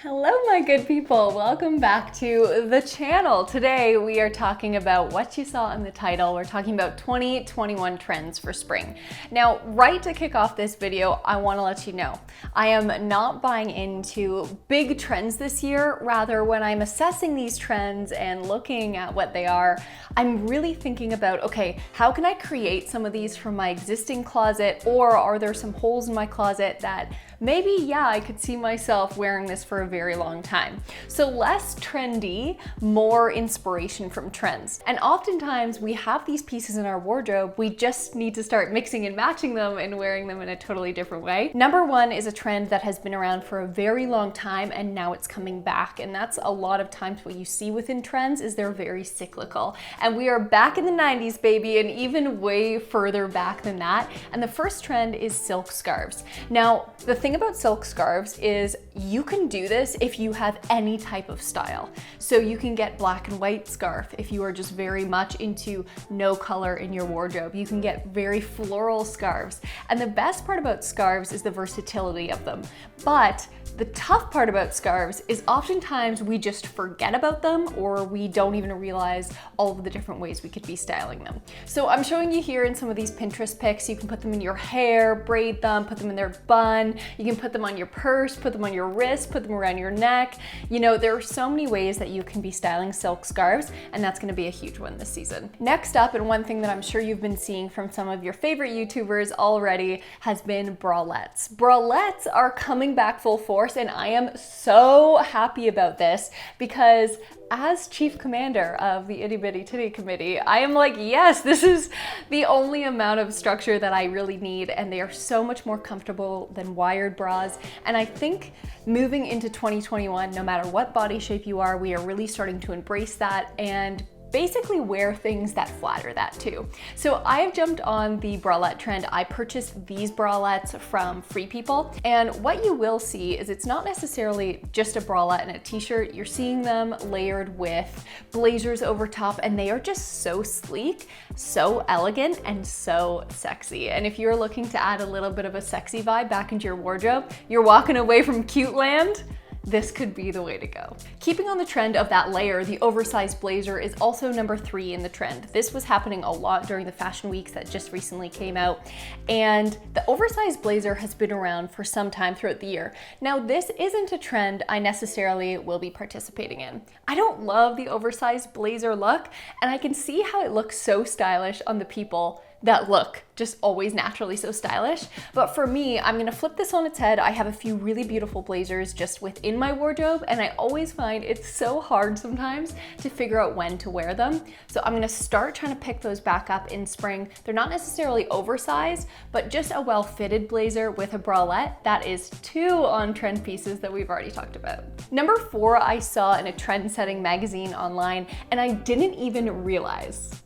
Hello my good people, welcome back to the channel. Today we are talking about what you saw in the title. We're talking about 2021 trends for spring. Now, right to kick off this video, I want to let you know, I am not buying into big trends this year. Rather, when I'm assessing these trends and looking at what they are, I'm really thinking about, okay, how can I create some of these from my existing closet, or are there some holes in my closet that maybe, yeah, I could see myself wearing this for a very long time. So less trendy, more inspiration from trends. And oftentimes we have these pieces in our wardrobe, we just need to start mixing and matching them and wearing them in a totally different way. Number one is a trend that has been around for a very long time and now it's coming back. And that's a lot of times what you see within trends is they're very cyclical. And we are back in the 90s, baby, and even way further back than that. And the first trend is silk scarves. Now, the thing about silk scarves is you can do this if you have any type of style. So you can get black and white scarf if you are just very much into no color in your wardrobe. You can get very floral scarves. And the best part about scarves is the versatility of them. But the tough part about scarves is oftentimes we just forget about them or we don't even realize all of the different ways we could be styling them. So I'm showing you here in some of these Pinterest pics, you can put them in your hair, braid them, put them in their bun, you can put them on your purse, put them on your wrist, put them around your neck. You know, there are so many ways that you can be styling silk scarves, and that's gonna be a huge one this season. Next up, and one thing that I'm sure you've been seeing from some of your favorite YouTubers already, has been bralettes. Bralettes are coming back full force, and I am so happy about this because as chief commander of the Itty Bitty Titty Committee, I am like, yes, this is the only amount of structure that I really need, and they are so much more comfortable than wired bras. And I think moving into 2021, no matter what body shape you are, we are really starting to embrace that and basically wear things that flatter that too. So I've jumped on the bralette trend. I purchased these bralettes from Free People, and what you will see is it's not necessarily just a bralette and a t-shirt. You're seeing them layered with blazers over top, and they are just so sleek, so elegant, and so sexy. And if you're looking to add a little bit of a sexy vibe back into your wardrobe, you're walking away from cute land, this could be the way to go. Keeping on the trend of that layer, the oversized blazer is also number 3 in the trend. This was happening a lot during the fashion weeks that just recently came out. And the oversized blazer has been around for some time throughout the year. Now, this isn't a trend I necessarily will be participating in. I don't love the oversized blazer look, and I can see how it looks so stylish on the people that look just always naturally so stylish. But for me, I'm gonna flip this on its head. I have a few really beautiful blazers just within my wardrobe, and I always find it's so hard sometimes to figure out when to wear them. So I'm gonna start trying to pick those back up in spring. They're not necessarily oversized, but just a well-fitted blazer with a bralette. That is 2 on-trend pieces that we've already talked about. Number 4, I saw in a trend-setting magazine online, and I didn't even realize.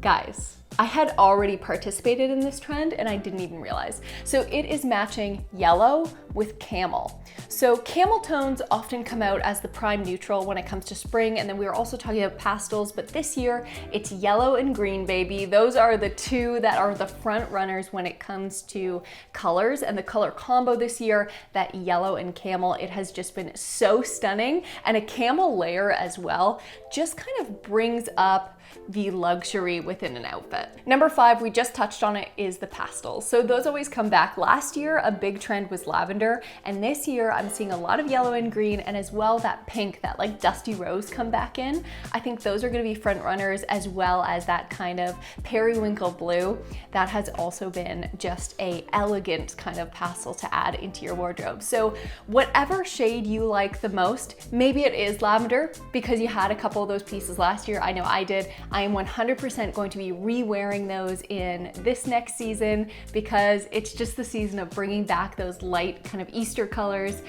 Guys, I had already participated in this trend and I didn't even realize. So it is matching yellow with camel. So camel tones often come out as the prime neutral when it comes to spring, and then we were also talking about pastels, but this year it's yellow and green, baby. Those are the 2 that are the front runners when it comes to colors, and the color combo this year, that yellow and camel, it has just been so stunning. And a camel layer as well just kind of brings up the luxury within an outfit. Number 5, we just touched on it, is the pastels. So those always come back. Last year, a big trend was lavender, and this year I'm seeing a lot of yellow and green, and as well that pink, that like dusty rose come back in. I think those are gonna be front runners, as well as that kind of periwinkle blue. That has also been just a elegant kind of pastel to add into your wardrobe. So whatever shade you like the most, maybe it is lavender because you had a couple of those pieces last year. I know I did. I am 100% going to be re-wearing those in this next season because it's just the season of bringing back those light kind of Easter colors,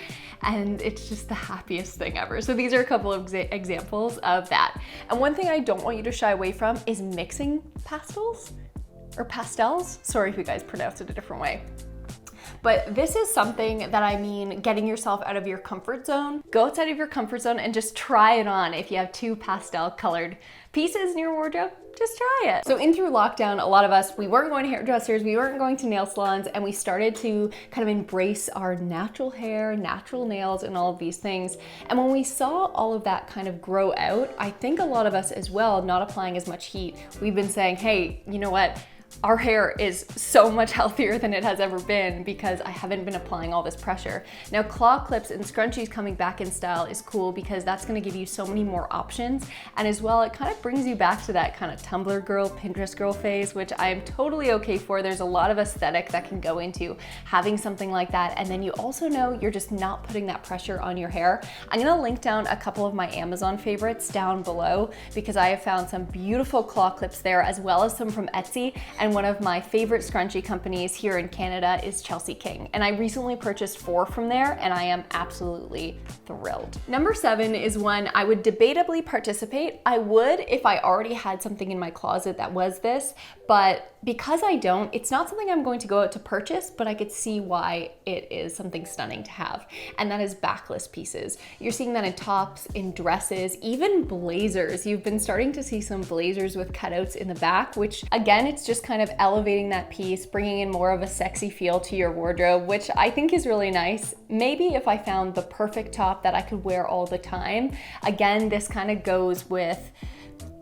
and it's just the happiest thing ever. So these are a couple of examples of that. And one thing I don't want you to shy away from is mixing pastels or pastels. Sorry if you guys pronounce it a different way. But this is something that I mean getting yourself out of your comfort zone. Go outside of your comfort zone and just try it on. If you have two pastel colored pieces in your wardrobe, just try it. So in through lockdown, a lot of us, we weren't going to hairdressers, we weren't going to nail salons, and we started to kind of embrace our natural hair, natural nails, and all of these things. And when we saw all of that kind of grow out, I think a lot of us as well, not applying as much heat, we've been saying, hey, you know what? Our hair is so much healthier than it has ever been because I haven't been applying all this pressure. Now, claw clips and scrunchies coming back in style is cool because that's gonna give you so many more options. And as well, it kind of brings you back to that kind of Tumblr girl, Pinterest girl phase, which I am totally okay for. There's a lot of aesthetic that can go into having something like that. And then you also know you're just not putting that pressure on your hair. I'm gonna link down a couple of my Amazon favorites down below because I have found some beautiful claw clips there as well as some from Etsy. And one of my favorite scrunchie companies here in Canada is Chelsea King. And I recently purchased 4 from there and I am absolutely thrilled. Number 7 is one I would debatably participate. I would if I already had something in my closet that was this, but because I don't, it's not something I'm going to go out to purchase, but I could see why it is something stunning to have. And that is backless pieces. You're seeing that in tops, in dresses, even blazers. You've been starting to see some blazers with cutouts in the back, which again, it's just kind of elevating that piece, bringing in more of a sexy feel to your wardrobe, which I think is really nice. Maybe if I found the perfect top that I could wear all the time, again, this kind of goes with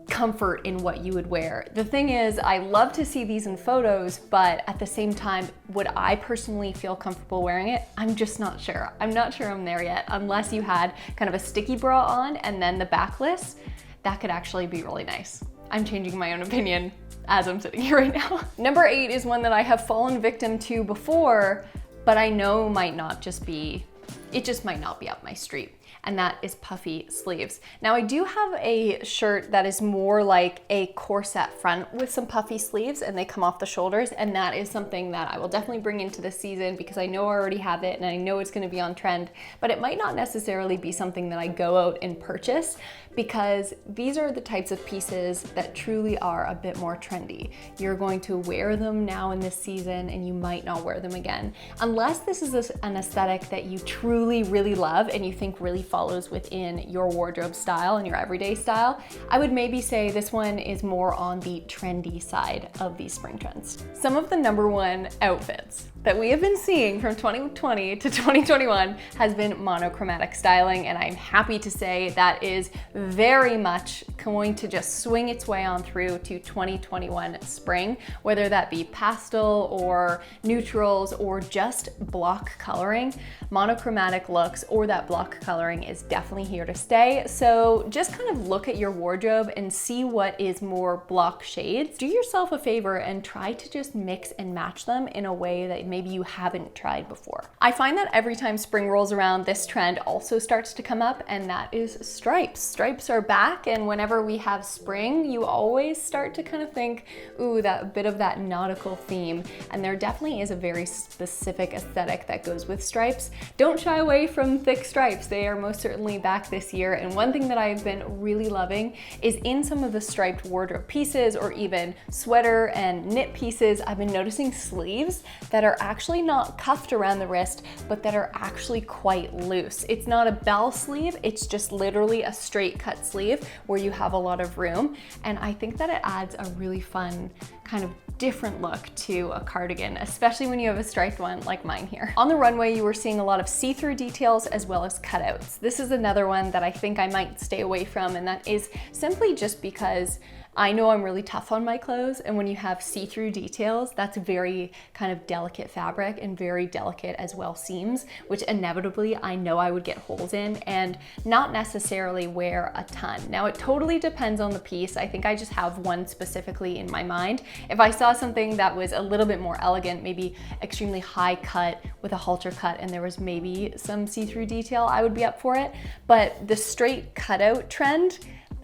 comfort in what you would wear. The thing is, I love to see these in photos, but at the same time, would I personally feel comfortable wearing it? I'm just not sure. I'm not sure I'm there yet, unless you had kind of a sticky bra on and then the backless. That could actually be really nice. I'm changing my own opinion as I'm sitting here right now. Number 8 is one that I have fallen victim to before, but I know might not just be, it just might not be up my street. And that is puffy sleeves. Now I do have a shirt that is more like a corset front with some puffy sleeves and they come off the shoulders, and that is something that I will definitely bring into this season because I know I already have it and I know it's gonna be on trend, but it might not necessarily be something that I go out and purchase because these are the types of pieces that truly are a bit more trendy. You're going to wear them now in this season and you might not wear them again. Unless this is an aesthetic that you truly really love and you think really follows within your wardrobe style and your everyday style, I would maybe say this one is more on the trendy side of these spring trends. Some of the number 1 outfits that we have been seeing from 2020 to 2021 has been monochromatic styling, and I'm happy to say that is very much going to just swing its way on through to 2021 spring, whether that be pastel or neutrals or just block coloring. Monochromatic looks or that block coloring is definitely here to stay. So just kind of look at your wardrobe and see what is more block shades. Do yourself a favor and try to just mix and match them in a way that maybe you haven't tried before. I find that every time spring rolls around, this trend also starts to come up, and that is stripes. Stripes are back, and whenever we have spring, you always start to kind of think, ooh, that bit of that nautical theme. And there definitely is a very specific aesthetic that goes with stripes. Don't shy away from thick stripes. They are most certainly back this year. And one thing that I've been really loving is in some of the striped wardrobe pieces or even sweater and knit pieces, I've been noticing sleeves that are actually not cuffed around the wrist, but that are actually quite loose. It's not a bell sleeve, it's just literally a straight cut sleeve where you have a lot of room. And I think that it adds a really fun kind of different look to a cardigan, especially when you have a striped one like mine here. On the runway, you were seeing a lot of see-through details as well as cutouts. This is another one that I think I might stay away from, and that is simply just because I know I'm really tough on my clothes, and when you have see-through details, that's very kind of delicate fabric and very delicate as well seams, which inevitably I know I would get holes in and not necessarily wear a ton. Now it totally depends on the piece. I think I just have one specifically in my mind. If I saw something that was a little bit more elegant, maybe extremely high cut with a halter cut and there was maybe some see-through detail, I would be up for it. But the straight cutout trend,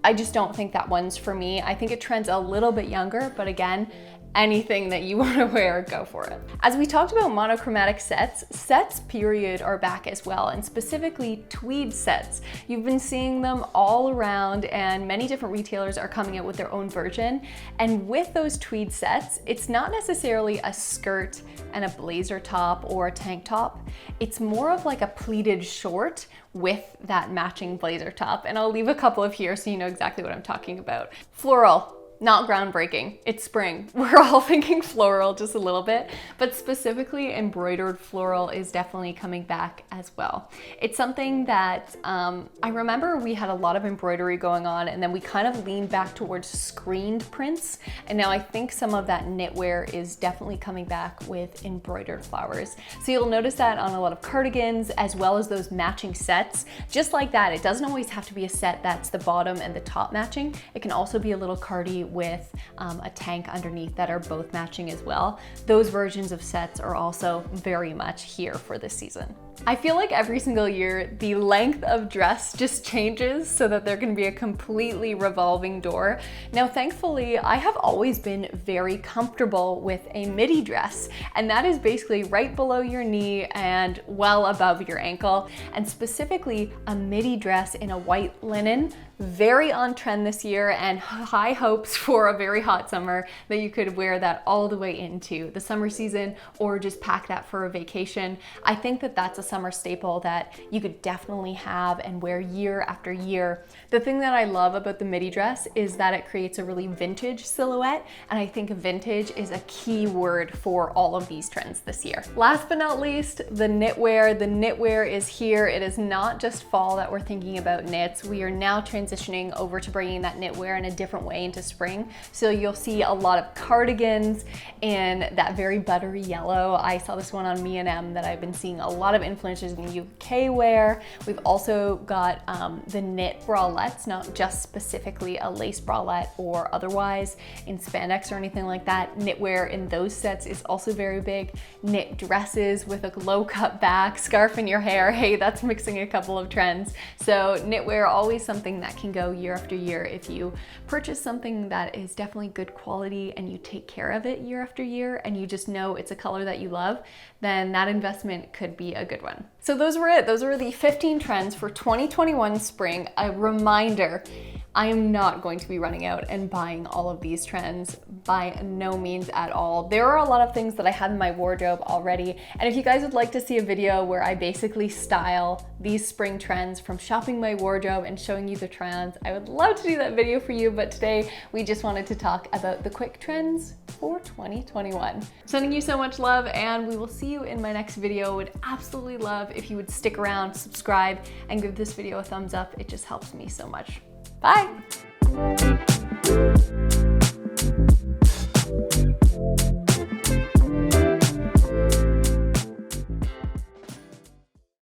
I just don't think that one's for me. I think it trends a little bit younger, but again, anything that you want to wear, go for it. As we talked about monochromatic sets period are back as well, and specifically tweed sets. You've been seeing them all around, and many different retailers are coming out with their own version. And with those tweed sets, it's not necessarily a skirt and a blazer top or a tank top. It's more of like a pleated short with that matching blazer top. And I'll leave a couple of here so you know exactly what I'm talking about. Floral. Not groundbreaking, it's spring. We're all thinking floral just a little bit, but specifically embroidered floral is definitely coming back as well. It's something that I remember we had a lot of embroidery going on, and then we kind of leaned back towards screened prints. And now I think some of that knitwear is definitely coming back with embroidered flowers. So you'll notice that on a lot of cardigans, as well as those matching sets. Just like that, it doesn't always have to be a set that's the bottom and the top matching. It can also be a little cardi with a tank underneath that are both matching as well. Those versions of sets are also very much here for this season. I feel like every single year, the length of dress just changes so that there can be a completely revolving door. Now, thankfully, I have always been very comfortable with a midi dress, and that is basically right below your knee and well above your ankle, and specifically a midi dress in a white linen. Very on trend this year, and high hopes for a very hot summer that you could wear that all the way into the summer season or just pack that for a vacation. I think that that's a summer staple that you could definitely have and wear year after year. The thing that I love about the midi dress is that it creates a really vintage silhouette, and I think vintage is a key word for all of these trends this year. Last but not least, the knitwear. The knitwear is here. It is not just fall that we're thinking about knits. We are now transitioning over to bringing that knitwear in a different way into spring. So you'll see a lot of cardigans in that very buttery yellow. I saw this one on Me and M that I've been seeing a lot of influencers in the UK wear. We've also got the knit bralettes, not just specifically a lace bralette or otherwise in spandex or anything like that. Knitwear in those sets is also very big. Knit dresses with a low cut back, scarf in your hair. Hey, that's mixing a couple of trends. So knitwear, always something that can go year after year. If you purchase something that is definitely good quality and you take care of it year after year and you just know it's a color that you love, then that investment could be a good one. So those were it. Those were the 15 trends for 2021 spring. A reminder, I am not going to be running out and buying all of these trends, by no means at all. There are a lot of things that I have in my wardrobe already, and if you guys would like to see a video where I basically style these spring trends from shopping my wardrobe and showing you the trends, I would love to do that video for you, but today we just wanted to talk about the quick trends for 2021. Sending you so much love, and we will see you in my next video. Would absolutely love if you would stick around, subscribe, and give this video a thumbs up. It just helps me so much. Bye.